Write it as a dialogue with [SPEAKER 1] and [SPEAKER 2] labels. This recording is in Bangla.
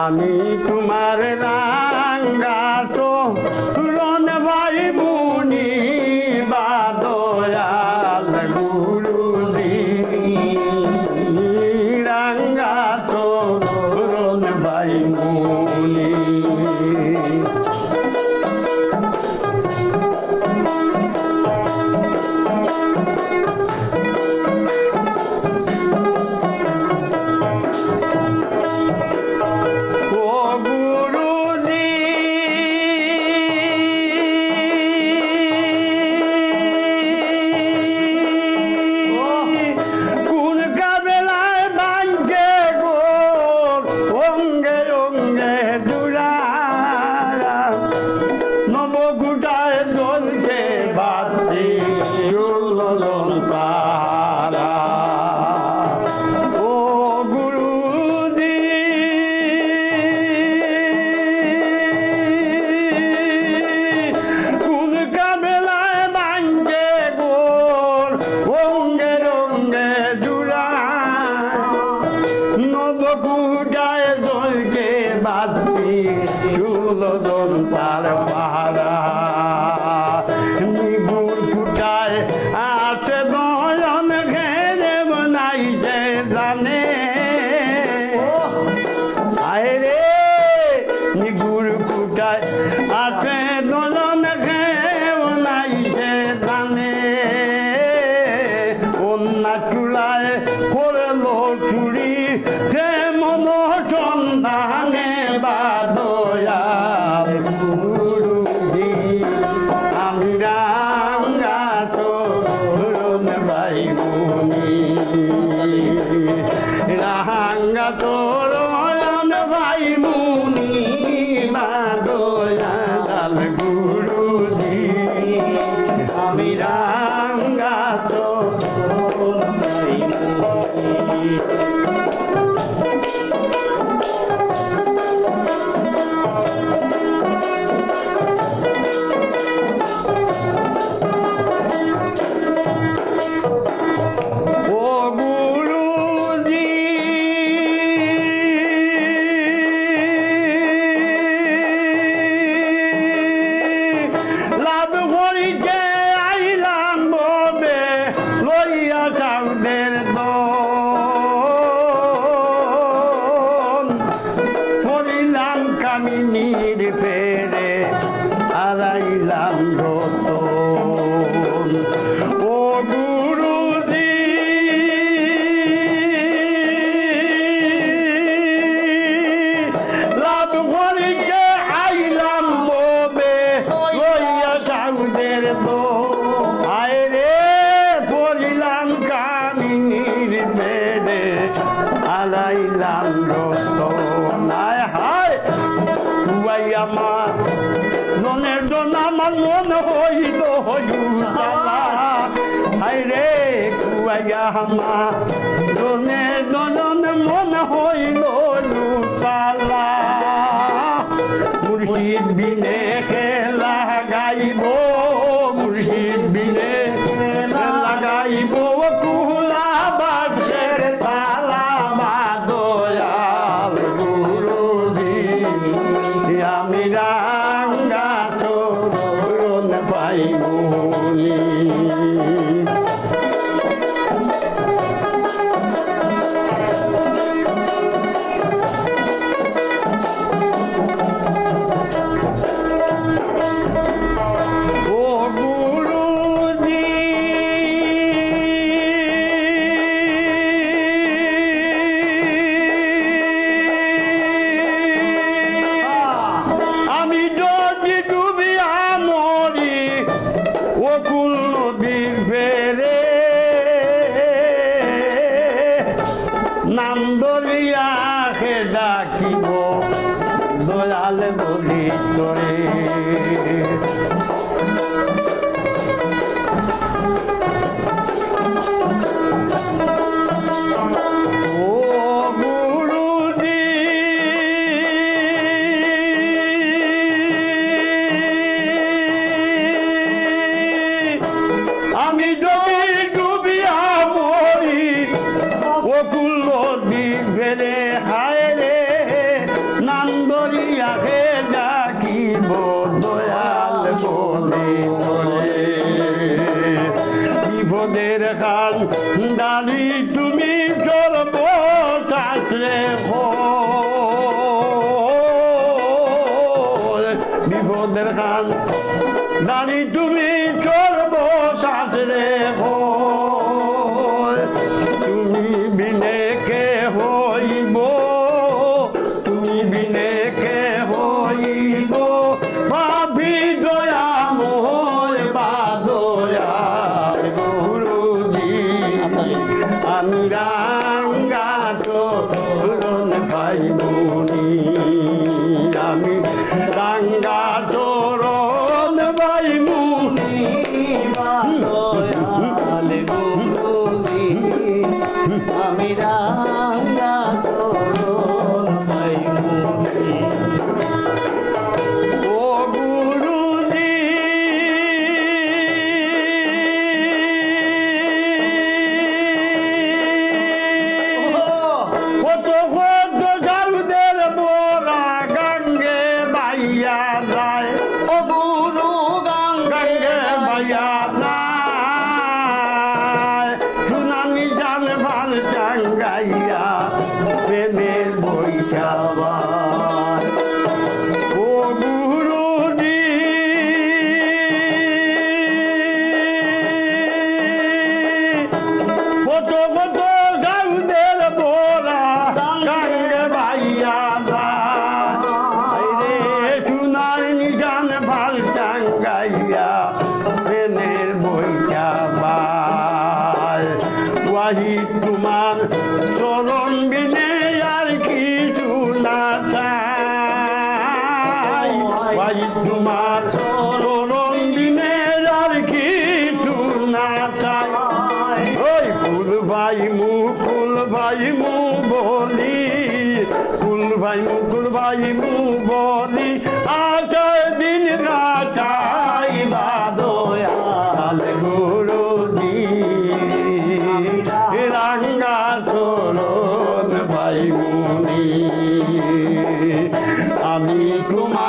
[SPEAKER 1] আমি তোমার রাঙ্গা তো রন ভাই মুনি বাদয়াল গুরুজি রাঙ্গা তো রন ভাই মুনি তার পাহারা নিগুর ফুটায় আছে নয়ন ঘেরে নাই যে জানে আয় রে নিগুর ফুটায় আছে নয়ন ঘেরে নাই যে জানে অন্যা চুলায় করলো চুরি যে মন সন্ধানে বাদয়া গুরুজি আমি রাঙ্গা তোরণ ভাই মুনি রাঙ্গা তোরণ ভাই মুনি বাদয়াল গুরুজি আমি রাঙ্গা তোরণ ভাই মুনি কামিনীর ফেরে হারাইলাম রতন ও গুরুজি লাভ করিকে আইলাম ববে লইয়া সাউদের তো আয় রে পড়িলাম কামিনীর ফেরে হারাইলাম রতন আয় হায় আমার মনের জন আমার মন হইল হইলা রে কুয়াইয়া আমার জনের জন মন হইল লুটালা মুর্শিদ বিনে খেলা গাইব মুর্শিদ বিনে খেলা গাইব কুলা বাক্সের তালা বাদয়াল গুরুজি আমি রাঙ্গা তোরণ ভাই মুনি নাম দলিয়া হে ডাকিব দয়াল বলি তোরে আমি যদি ডুবিয়া মরি অকুল নদী ফেলে হায় রে নাম নারী তুমি সর্বশ্বাস রে তুমি বিনে কে হইব তুমি বিনে কে হইব ভাবি দয়া মোর বাদয়া গুরুজি আমি রাঙ্গা চরণ ভাইমুনি আমি রাঙ্গা চরণ ভাইমুনি
[SPEAKER 2] দয়াল গুরুজি আমি রাঙ্গা চরণ ভাইমুনি
[SPEAKER 1] ও গুরুজি কত কত সাধুদের মোরা গঙ্গে বাইয়া যায়
[SPEAKER 2] ও গুরু
[SPEAKER 1] গঙ্গে বাইয়া যায় সুনামি জান ভাল চাঙ্গাইয়া প্রেমের বৈশাবার ও গুরুজি কত কত গাউদের বোরা গঙ্গে বাইয়া যায় রে সুনার নিজান ভাল চাঙ্গাইয়া প্রেমের বৈশাবার ওয়াহি তোমার চরণ বিনে আর কিছু না চাই ওয়াহি তোমার চরণ বিনে আর কিছু না চাই ওই ফুল ভাই মু বলি ফুল ভাই মু বলি আটার দিন রাতাই বাদয়াল গুরুজি রাঙ্গা চরণ ভাই মুনি আমি তোমার